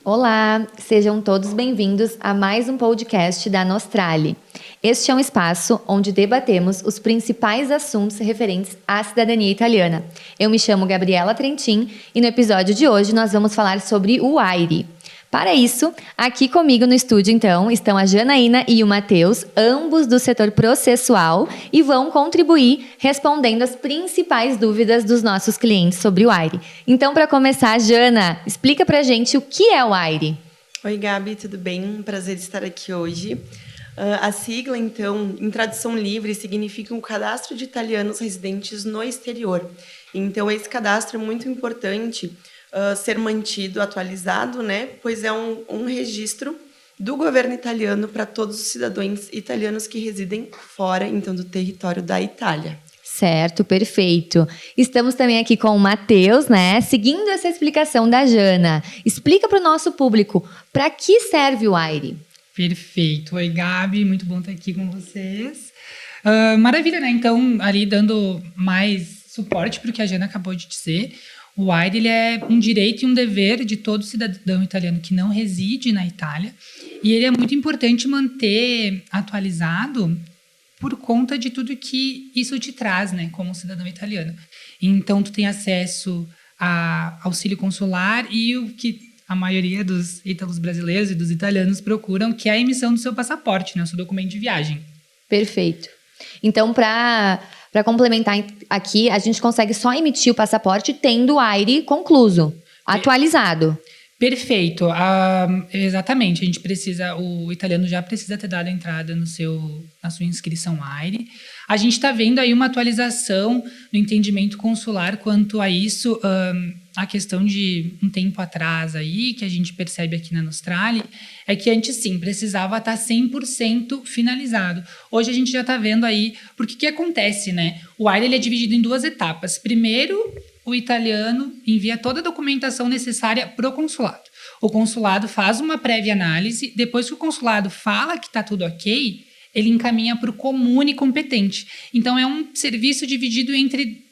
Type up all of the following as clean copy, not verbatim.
Olá, sejam todos bem-vindos a mais um podcast da Nostrale. Este é um espaço onde debatemos os principais assuntos referentes à cidadania italiana. Eu me chamo Gabriela Trentin e no episódio de hoje nós vamos falar sobre o AIRE. Para isso, aqui comigo no estúdio, então, estão a Janaína e o Matheus, ambos do setor processual, e vão contribuir respondendo as principais dúvidas dos nossos clientes sobre o AIRE. Então, para começar, Jana, explica pra gente o que é o AIRE. Oi, Gabi, tudo bem? Um prazer estar aqui hoje. A sigla, então, em tradução livre, significa um cadastro de italianos residentes no exterior. Então, esse cadastro é muito importante ser mantido, atualizado, né? Pois é um registro do governo italiano para todos os cidadãos italianos que residem fora, então, do território da Itália. Certo, perfeito. Estamos também aqui com o Matheus, né? Seguindo essa explicação da Jana. Explica para o nosso público, para que serve o AIRE? Perfeito. Oi, Gabi, muito bom estar aqui com vocês. Maravilha, né? Então, ali dando mais suporte para o que a Jana acabou de dizer, o AIRE ele é um direito e um dever de todo cidadão italiano que não reside na Itália, e ele é muito importante manter atualizado por conta de tudo que isso te traz, né, como cidadão italiano. Então, tu tem acesso a auxílio consular e o que a maioria dos ítalos brasileiros e dos italianos procuram, que é a emissão do seu passaporte, né, o seu documento de viagem. Perfeito. Então, para complementar aqui, a gente consegue só emitir o passaporte tendo o AIRE concluso, atualizado. Perfeito. Exatamente. A gente precisa, o italiano já precisa ter dado a entrada na sua inscrição AIRE. A gente está vendo aí uma atualização no entendimento consular quanto a isso. A questão de um tempo atrás aí, que a gente percebe aqui na Nostrale, é que antes sim, precisava estar 100% finalizado. Hoje a gente já está vendo aí, porque o que acontece, né? O AIRE ele é dividido em duas etapas. Primeiro, o italiano envia toda a documentação necessária para o consulado. O consulado faz uma prévia análise, depois que o consulado fala que está tudo ok, ele encaminha para o comune competente. Então é um serviço dividido entre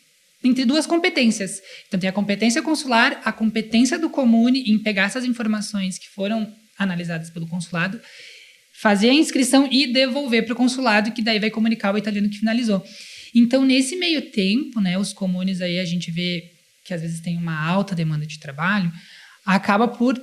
duas competências. Então tem a competência consular, a competência do comune em pegar essas informações que foram analisadas pelo consulado, fazer a inscrição e devolver para o consulado, que daí vai comunicar o italiano que finalizou. Então, nesse meio tempo, né, os comunes aí a gente vê que às vezes tem uma alta demanda de trabalho, acaba por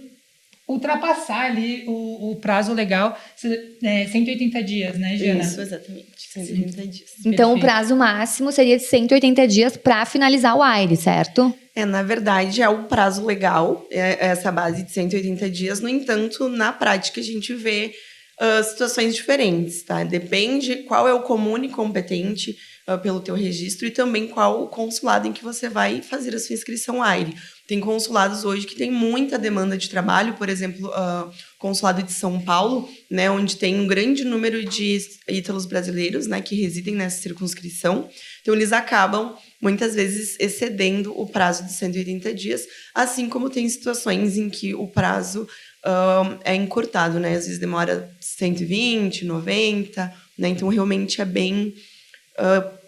ultrapassar ali o prazo legal, 180 dias, né, Jana? Isso, exatamente, 180 dias. Então, Perfeito. o prazo máximo seria de 180 dias para finalizar o AIRE, certo? Na verdade, é o prazo legal, essa base de 180 dias. No entanto, na prática, a gente vê situações diferentes, tá? Depende qual é o comune competente pelo teu registro e também qual o consulado em que você vai fazer a sua inscrição AIRE. Tem consulados hoje que tem muita demanda de trabalho, por exemplo, o consulado de São Paulo, né, onde tem um grande número de ítalos brasileiros, né, que residem nessa circunscrição. Então, eles acabam, muitas vezes, excedendo o prazo de 180 dias, assim como tem situações em que o prazo é encurtado, né? Às vezes demora 120, 90, né? Então, realmente é bem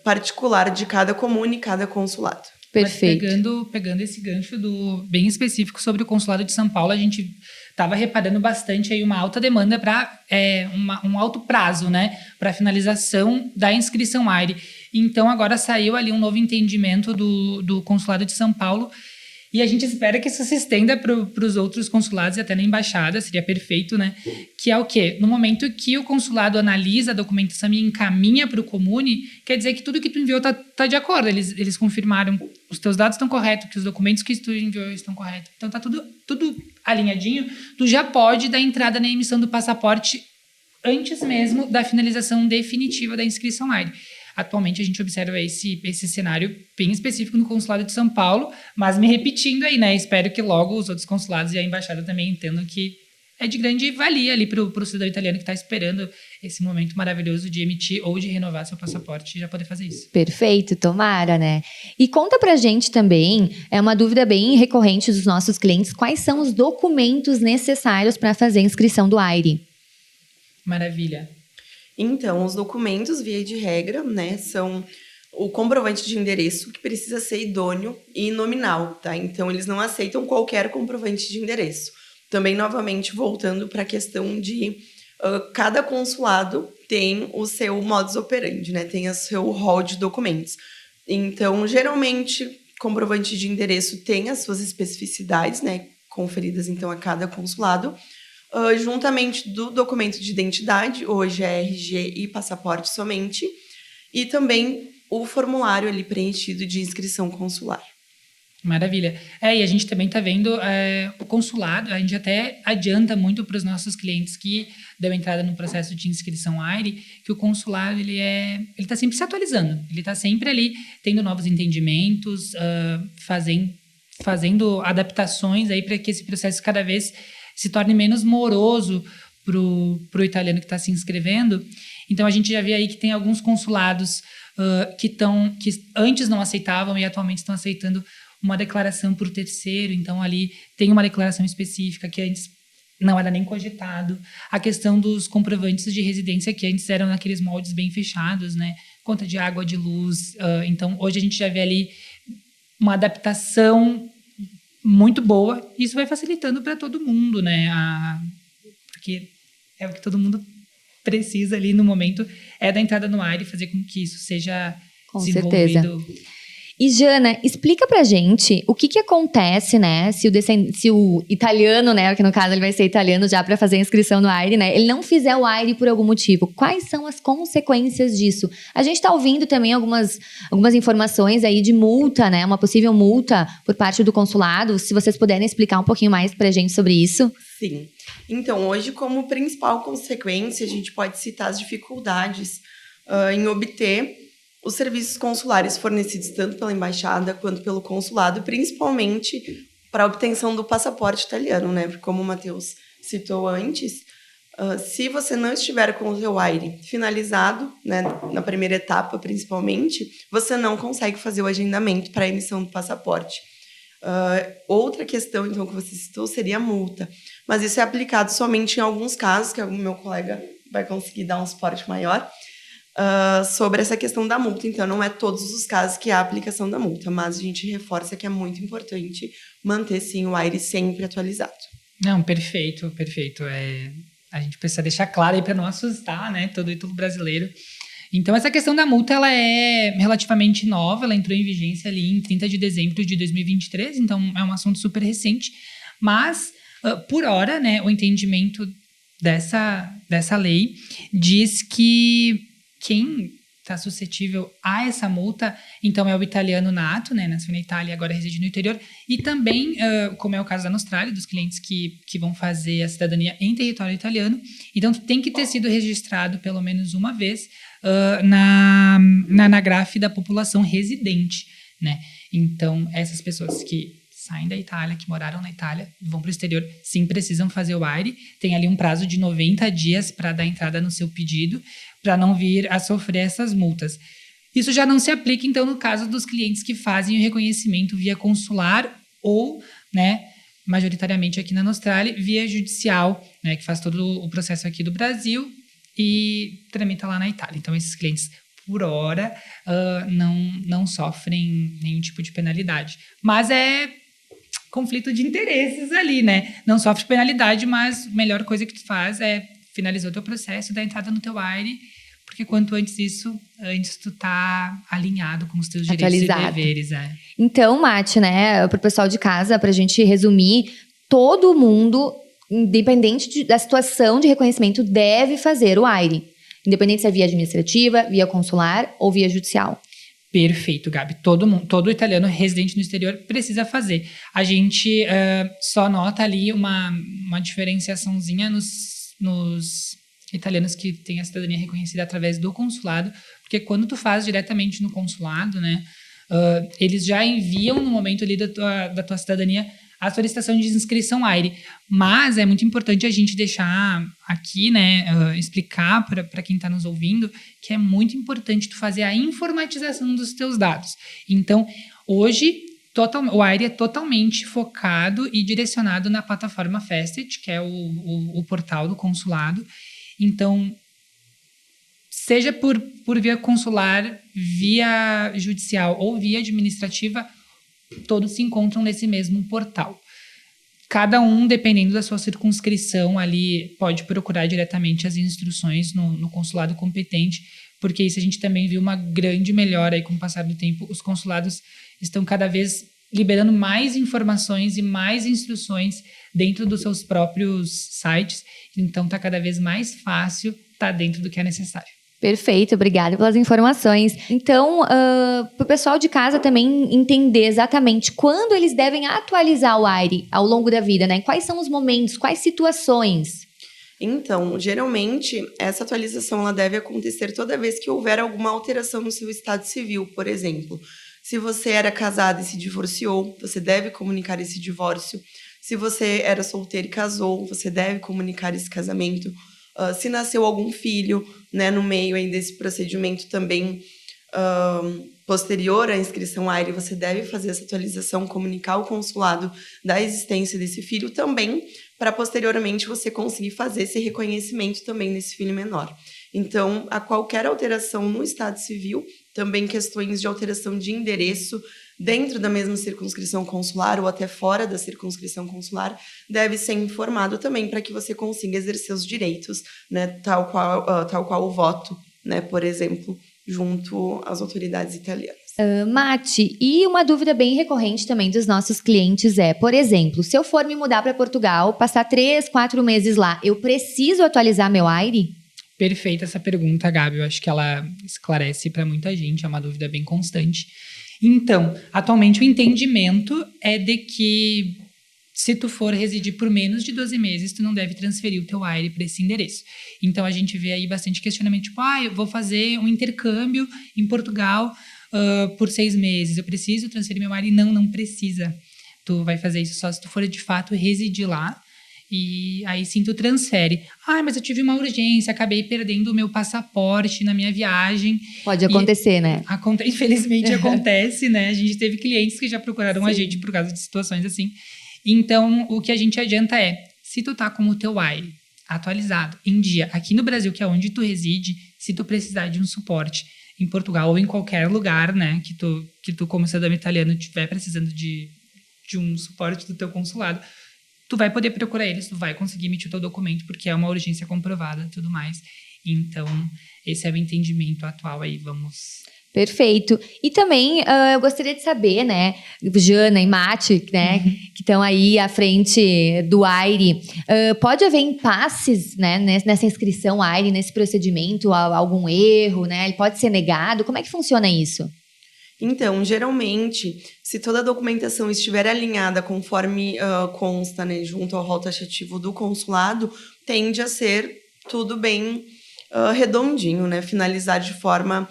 particular de cada comune e cada consulado. Perfeito. Mas pegando esse gancho bem específico sobre o consulado de São Paulo, a gente estava reparando bastante aí uma alta demanda para um alto prazo, né, para finalização da inscrição AIRE. Então, agora saiu ali um novo entendimento do consulado de São Paulo, e a gente espera que isso se estenda para os outros consulados e até na embaixada, seria perfeito, né? Que é o quê? No momento que o consulado analisa a documentação e encaminha para o comune, quer dizer que tudo que tu enviou tá de acordo. Eles confirmaram, os teus dados estão corretos, que os documentos que tu enviou estão corretos. Então tá tudo alinhadinho. Tu já pode dar entrada na emissão do passaporte antes mesmo da finalização definitiva da inscrição AIRE. Atualmente a gente observa esse cenário bem específico no consulado de São Paulo, mas me repetindo aí, né? Espero que logo os outros consulados e a embaixada também entendam que é de grande valia ali para o cidadão italiano que está esperando esse momento maravilhoso de emitir ou de renovar seu passaporte e já poder fazer isso. Perfeito, tomara, né? E conta pra gente também, é uma dúvida bem recorrente dos nossos clientes, quais são os documentos necessários para fazer a inscrição do AIRE? Maravilha. Então, os documentos, via de regra, né, são o comprovante de endereço, que precisa ser idôneo e nominal, tá? Então, eles não aceitam qualquer comprovante de endereço. Também, novamente, voltando para a questão de cada consulado tem o seu modus operandi, né? Tem o seu rol de documentos. Então, geralmente, comprovante de endereço tem as suas especificidades, né? Conferidas, então, a cada consulado. Juntamente do documento de identidade, hoje é RG e passaporte somente, e também o formulário ali preenchido de inscrição consular. Maravilha. E a gente também está vendo o consulado, a gente até adianta muito para os nossos clientes que dão entrada no processo de inscrição AIRE, que o consulado ele está sempre se atualizando, ele está sempre ali tendo novos entendimentos, fazendo adaptações aí para que esse processo cada vez se torne menos moroso pro italiano que está se inscrevendo. Então, a gente já vê aí que tem alguns consulados que antes não aceitavam e atualmente estão aceitando uma declaração por terceiro. Então, ali tem uma declaração específica que antes não era nem cogitado. A questão dos comprovantes de residência, que antes eram naqueles moldes bem fechados, né? Conta de água, de luz. Então, hoje a gente já vê ali uma adaptação muito boa. Isso vai facilitando para todo mundo, né? Porque é o que todo mundo precisa ali no momento, é da entrada no AIRE e fazer com que isso seja desenvolvido. Com certeza. E, Jana, explica pra gente o que acontece, né, se o italiano, né, que no caso ele vai ser italiano já para fazer a inscrição no AIRE, né, ele não fizer o AIRE por algum motivo. Quais são as consequências disso? A gente tá ouvindo também algumas informações aí de multa, né, uma possível multa por parte do consulado. Se vocês puderem explicar um pouquinho mais pra gente sobre isso. Sim. Então, hoje, como principal consequência, a gente pode citar as dificuldades em obter os serviços consulares fornecidos tanto pela embaixada quanto pelo consulado, principalmente para a obtenção do passaporte italiano, né? Porque, como o Matheus citou antes, se você não estiver com o seu AIRE finalizado, né, na primeira etapa principalmente, você não consegue fazer o agendamento para a emissão do passaporte. Outra questão, então, que você citou seria a multa. Mas isso é aplicado somente em alguns casos, que o meu colega vai conseguir dar um suporte maior, sobre essa questão da multa. Então, não é todos os casos que há aplicação da multa, mas a gente reforça que é muito importante manter, sim, o AIRE sempre atualizado. Não, perfeito, perfeito. A gente precisa deixar claro aí para não assustar, né, todo brasileiro. Então, essa questão da multa, ela é relativamente nova, ela entrou em vigência ali em 30 de dezembro de 2023, então é um assunto super recente, mas, por hora, né, o entendimento dessa lei diz que quem está suscetível a essa multa, então é o italiano nato, né, nasceu na Itália e agora reside no interior, e também, como é o caso da Nostrale, dos clientes que vão fazer a cidadania em território italiano, então tem que ter sido registrado pelo menos uma vez na anagrafe da população residente, né? Então, essas pessoas que saem da Itália, que moraram na Itália, vão para o exterior, sim, precisam fazer o AIRE, tem ali um prazo de 90 dias para dar entrada no seu pedido, para não vir a sofrer essas multas. Isso já não se aplica, então, no caso dos clientes que fazem o reconhecimento via consular ou, né, majoritariamente aqui na Nostrale, via judicial, né, que faz todo o processo aqui do Brasil e tramita lá na Itália. Então, esses clientes, por hora, não sofrem nenhum tipo de penalidade. Mas é conflito de interesses ali, né? Não sofre penalidade, mas a melhor coisa que tu faz é finalizar o teu processo, dar entrada no teu AIRE, porque quanto antes antes tu tá alinhado com os teus direitos e deveres. Então, Mati, né, pro pessoal de casa, pra gente resumir, todo mundo, independente da situação de reconhecimento, deve fazer o AIRE. Independente se é via administrativa, via consular ou via judicial. Perfeito, Gabi. Todo italiano residente no exterior precisa fazer. A gente só nota ali uma diferenciaçãozinha nos italianos que têm a cidadania reconhecida através do consulado, porque quando tu faz diretamente no consulado, né, eles já enviam no momento ali da tua cidadania a solicitação de inscrição AIRE. Mas é muito importante a gente deixar aqui, né, explicar para quem está nos ouvindo que é muito importante tu fazer a informatização dos teus dados. Então, hoje, o AIRE é totalmente focado e direcionado na plataforma Fastech, que é o portal do consulado. Então, seja por via consular, via judicial ou via administrativa, todos se encontram nesse mesmo portal. Cada um, dependendo da sua circunscrição, ali pode procurar diretamente as instruções no consulado competente, porque isso a gente também viu uma grande melhora aí com o passar do tempo. Os consulados estão cada vez liberando mais informações e mais instruções dentro dos seus próprios sites, então está cada vez mais fácil estar dentro do que é necessário. Perfeito, obrigada pelas informações. Então, para o pessoal de casa também entender exatamente quando eles devem atualizar o AIRE ao longo da vida, né? Quais são os momentos, quais situações? Então, geralmente, essa atualização ela deve acontecer toda vez que houver alguma alteração no seu estado civil, por exemplo. Se você era casado e se divorciou, você deve comunicar esse divórcio. Se você era solteiro e casou, você deve comunicar esse casamento. Se nasceu algum filho, né, no meio aí desse procedimento também posterior à inscrição AIRE, você deve fazer essa atualização, comunicar ao consulado da existência desse filho também, para posteriormente você conseguir fazer esse reconhecimento também nesse filho menor. Então, a qualquer alteração no estado civil, também questões de alteração de endereço dentro da mesma circunscrição consular ou até fora da circunscrição consular, deve ser informado também para que você consiga exercer os direitos, né, tal qual o voto, né, por exemplo, junto às autoridades italianas. Mati, e uma dúvida bem recorrente também dos nossos clientes é, por exemplo, se eu for me mudar para Portugal, passar 3, 4 meses lá, eu preciso atualizar meu AIRE? Perfeita essa pergunta, Gabi. Eu acho que ela esclarece para muita gente, é uma dúvida bem constante. Então, atualmente o entendimento é de que se tu for residir por menos de 12 meses, tu não deve transferir o teu AIRE para esse endereço. Então, a gente vê aí bastante questionamento, tipo, eu vou fazer um intercâmbio em Portugal por 6 meses, eu preciso transferir meu AIRE? Não precisa. Tu vai fazer isso só se tu for de fato residir lá. E aí sim tu transfere. Mas eu tive uma urgência, acabei perdendo o meu passaporte na minha viagem. Pode acontecer, né? Infelizmente acontece, né? A gente teve clientes que já procuraram a gente por causa de situações assim. Então, o que a gente adianta é, se tu tá com o teu AIRE atualizado em dia, aqui no Brasil, que é onde tu reside, se tu precisar de um suporte em Portugal ou em qualquer lugar, né, que tu como cidadão italiano estiver precisando de um suporte do teu consulado, tu vai poder procurar eles, tu vai conseguir emitir o teu documento, porque é uma urgência comprovada e tudo mais. Então, esse é o entendimento atual aí, vamos... Perfeito. E também eu gostaria de saber, né, Jana e Mati, né, que estão aí à frente do AIRE, pode haver impasses, né, nessa inscrição AIRE, nesse procedimento, algum erro, né, ele pode ser negado? Como é que funciona isso? Então, geralmente, se toda a documentação estiver alinhada conforme consta, né, junto ao rol taxativo do consulado, tende a ser tudo bem redondinho, né, finalizar de forma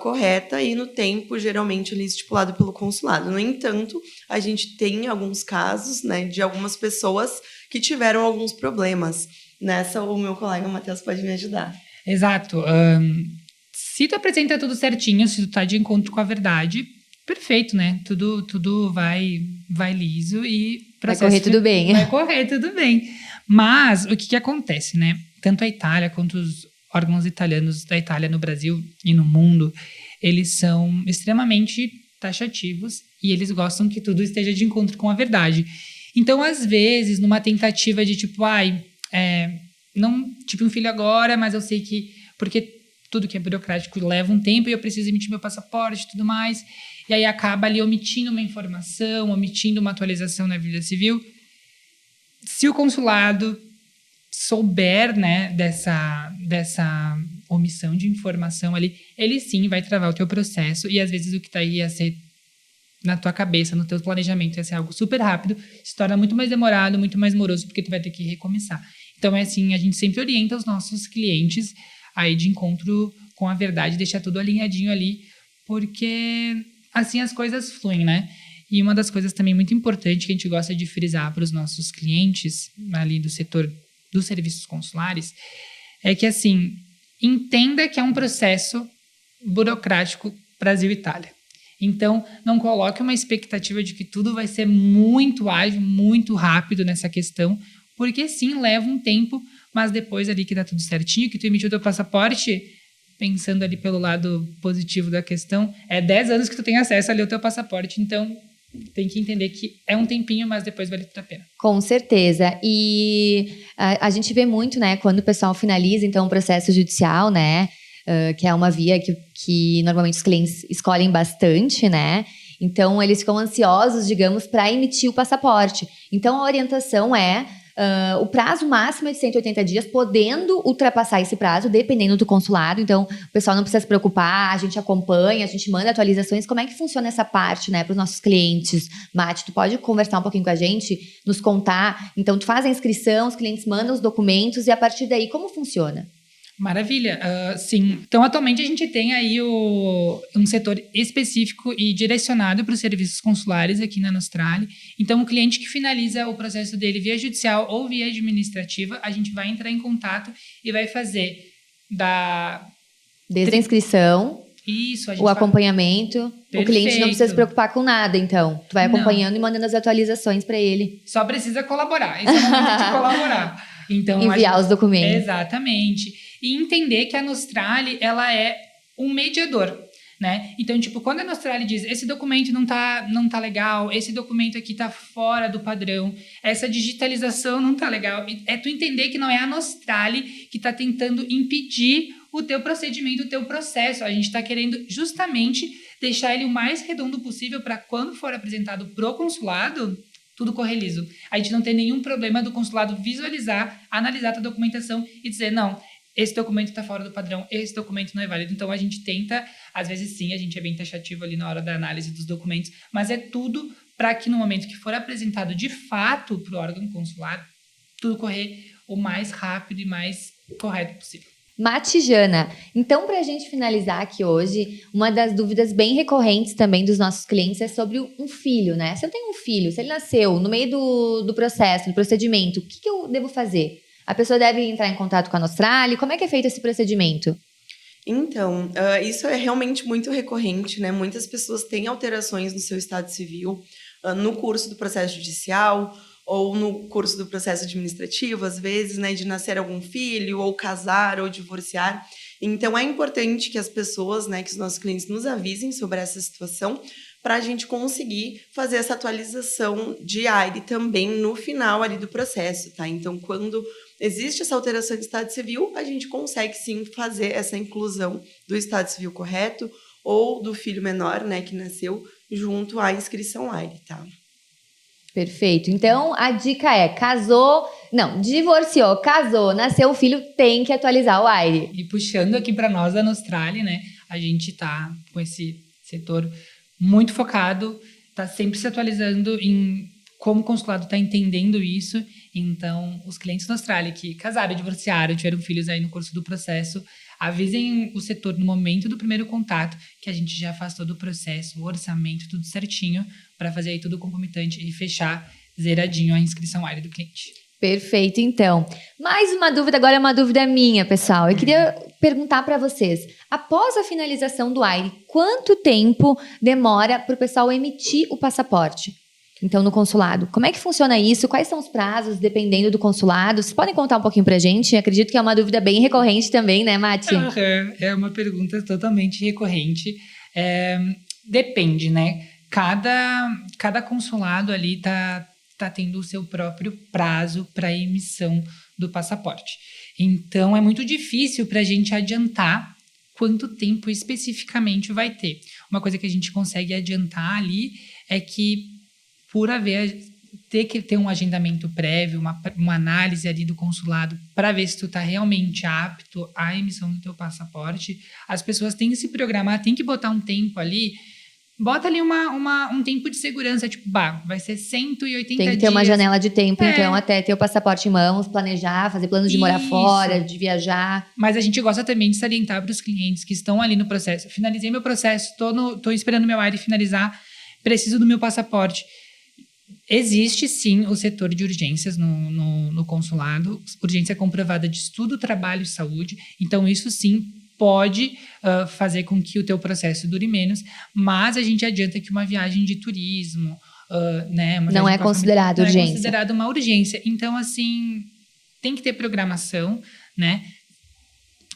correta e no tempo, geralmente, ali estipulado pelo consulado. No entanto, a gente tem alguns casos, né, de algumas pessoas que tiveram alguns problemas. Nessa, o meu colega Matheus pode me ajudar. Exato. Se tu apresenta tudo certinho, se tu tá de encontro com a verdade, perfeito, né? Tudo vai liso e... Vai correr tudo bem. Vai correr tudo bem. Mas o que acontece, né? Tanto a Itália quanto os órgãos italianos da Itália no Brasil e no mundo, eles são extremamente taxativos e eles gostam que tudo esteja de encontro com a verdade. Então, às vezes, numa tentativa de tipo, não tive um filho agora, mas eu sei que... Porque tudo que é burocrático leva um tempo e eu preciso emitir meu passaporte e tudo mais. E aí acaba ali omitindo uma informação, omitindo uma atualização na vida civil. Se o consulado souber, né, dessa omissão de informação ali, ele sim vai travar o teu processo e às vezes o que tá aí ia ser na tua cabeça, no teu planejamento, ia ser algo super rápido, se torna muito mais demorado, muito mais moroso, porque tu vai ter que recomeçar. Então é assim, a gente sempre orienta os nossos clientes aí de encontro com a verdade, deixar tudo alinhadinho ali, porque assim as coisas fluem, né? E uma das coisas também muito importante que a gente gosta de frisar para os nossos clientes ali do setor dos serviços consulares é que, assim, entenda que é um processo burocrático Brasil-Itália. Então, não coloque uma expectativa de que tudo vai ser muito ágil, muito rápido nessa questão, porque sim, leva um tempo, mas depois ali que dá tudo certinho, que tu emitiu teu passaporte, pensando ali pelo lado positivo da questão, é 10 anos que tu tem acesso ali ao teu passaporte, então tem que entender que é um tempinho, mas depois vale tudo a pena. Com certeza. E a gente vê muito, né, quando o pessoal finaliza, então, o processo judicial, né, que é uma via que normalmente os clientes escolhem bastante, né, então eles ficam ansiosos, digamos, para emitir o passaporte. Então, a orientação é o prazo máximo é de 180 dias, podendo ultrapassar esse prazo, dependendo do consulado. Então, o pessoal não precisa se preocupar, a gente acompanha, a gente manda atualizações. Como é que funciona essa parte, né, para os nossos clientes? Mati, tu pode conversar um pouquinho com a gente, nos contar? Então, tu faz a inscrição, os clientes mandam os documentos e a partir daí, como funciona? Maravilha, sim. Então, atualmente a gente tem aí um setor específico e direcionado para os serviços consulares aqui na Nostrale. Então, o cliente que finaliza o processo dele via judicial ou via administrativa, a gente vai entrar em contato e vai fazer desde a inscrição, isso, o acompanhamento. Perfeito. O cliente não precisa se preocupar com nada, então. Tu vai acompanhando e mandando as atualizações para ele. Só precisa colaborar. Esse é o momento de colaborar. Então, enviar os documentos. Exatamente. E entender que a Nostrale, ela é um mediador, né? Então, tipo, quando a Nostrale diz, esse documento não tá legal, esse documento aqui tá fora do padrão, essa digitalização não tá legal, é tu entender que não é a Nostrale que tá tentando impedir o teu procedimento, o teu processo. A gente tá querendo justamente deixar ele o mais redondo possível para quando for apresentado pro consulado, tudo correr liso. A gente não tem nenhum problema do consulado visualizar, analisar a tua documentação e dizer, não, esse documento está fora do padrão, esse documento não é válido. Então, a gente tenta, às vezes sim, a gente é bem taxativo ali na hora da análise dos documentos, mas é tudo para que no momento que for apresentado de fato para o órgão consular, tudo correr o mais rápido e mais correto possível. Matijana, então para a gente finalizar aqui hoje, uma das dúvidas bem recorrentes também dos nossos clientes é sobre um filho, né? Se eu tenho um filho, se ele nasceu no meio do processo, do procedimento, o que eu devo fazer? A pessoa deve entrar em contato com a Nostrale? Como é que é feito esse procedimento? Então, isso é realmente muito recorrente, né? Muitas pessoas têm alterações no seu estado civil, no curso do processo judicial ou no curso do processo administrativo, às vezes, né? De nascer algum filho, ou casar, ou divorciar. Então, é importante que as pessoas, né? Que os nossos clientes nos avisem sobre essa situação para a gente conseguir fazer essa atualização de AIRE também no final ali do processo, tá? Então, quando existe essa alteração de estado civil, a gente consegue sim fazer essa inclusão do estado civil correto ou do filho menor, né, que nasceu junto à inscrição AIRE, tá? Perfeito. Então, a dica é, divorciou, casou, nasceu o filho, tem que atualizar o AIRE. E puxando aqui para nós da Nostrale, né, a gente tá com esse setor muito focado, tá sempre se atualizando em como o consulado está entendendo isso. Então, os clientes da Nostrale que casaram, divorciaram, tiveram filhos aí no curso do processo, avisem o setor no momento do primeiro contato, que a gente já faz todo o processo, o orçamento, tudo certinho, para fazer aí tudo concomitante e fechar zeradinho a inscrição AIRE do cliente. Perfeito, então. Mais uma dúvida, agora é uma dúvida minha, pessoal. Eu queria perguntar para vocês, após a finalização do AIRE, quanto tempo demora para o pessoal emitir o passaporte? Então, no consulado. Como é que funciona isso? Quais são os prazos, dependendo do consulado? Vocês podem contar um pouquinho pra gente? Acredito que é uma dúvida bem recorrente também, né, Mati? É uma pergunta totalmente recorrente. Depende, né? Cada consulado ali tá tendo o seu próprio prazo para emissão do passaporte. Então, é muito difícil para a gente adiantar quanto tempo especificamente vai ter. Uma coisa que a gente consegue adiantar ali é que, por ter que ter um agendamento prévio, uma análise ali do consulado para ver se tu está realmente apto à emissão do teu passaporte, as pessoas têm que se programar, têm que botar um tempo ali, bota ali um tempo de segurança, tipo, vai ser 180 dias. Tem que ter uma janela de tempo, então, até ter o passaporte em mãos, planejar, fazer planos de morar fora, de viajar. Mas a gente gosta também de salientar para os clientes que estão ali no processo. Finalizei meu processo, tô esperando meu AIRE finalizar, preciso do meu passaporte. Existe, sim, o setor de urgências no consulado, urgência comprovada de estudo, trabalho e saúde. Então, isso, sim, pode fazer com que o teu processo dure menos, mas a gente adianta que uma viagem de turismo, né, não é considerado urgência. Não é considerado uma urgência. Então, assim, tem que ter programação, né?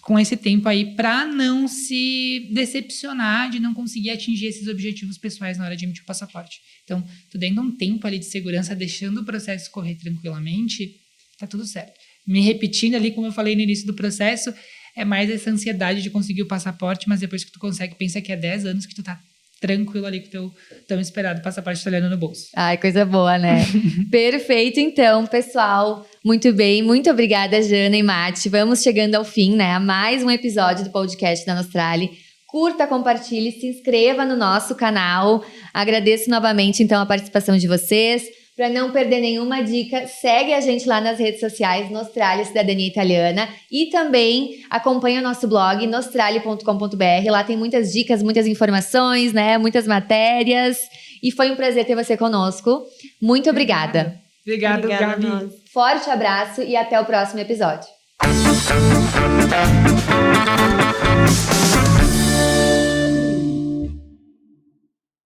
com esse tempo aí para não se decepcionar de não conseguir atingir esses objetivos pessoais na hora de emitir o passaporte. Então, tu dando um tempo ali de segurança, deixando o processo correr tranquilamente, tá tudo certo. Me repetindo ali, como eu falei no início do processo, é mais essa ansiedade de conseguir o passaporte, mas depois que tu consegue, pensa que é 10 anos que tu tá tranquilo ali com o teu tão esperado passaporte italiano no bolso. Ai, coisa boa, né? Perfeito, então, pessoal. Muito bem, muito obrigada, Jana e Mati. Vamos chegando ao fim, né? A mais um episódio do podcast da Nostrali. Curta, compartilhe, se inscreva no nosso canal. Agradeço novamente, então, a participação de vocês. Para não perder nenhuma dica, segue a gente lá nas redes sociais, Nostrali Cidadania Italiana. E também acompanha o nosso blog, nostrali.com.br. Lá tem muitas dicas, muitas informações, né? Muitas matérias. E foi um prazer ter você conosco. Muito obrigada. Obrigado, Gabi. Forte abraço e até o próximo episódio.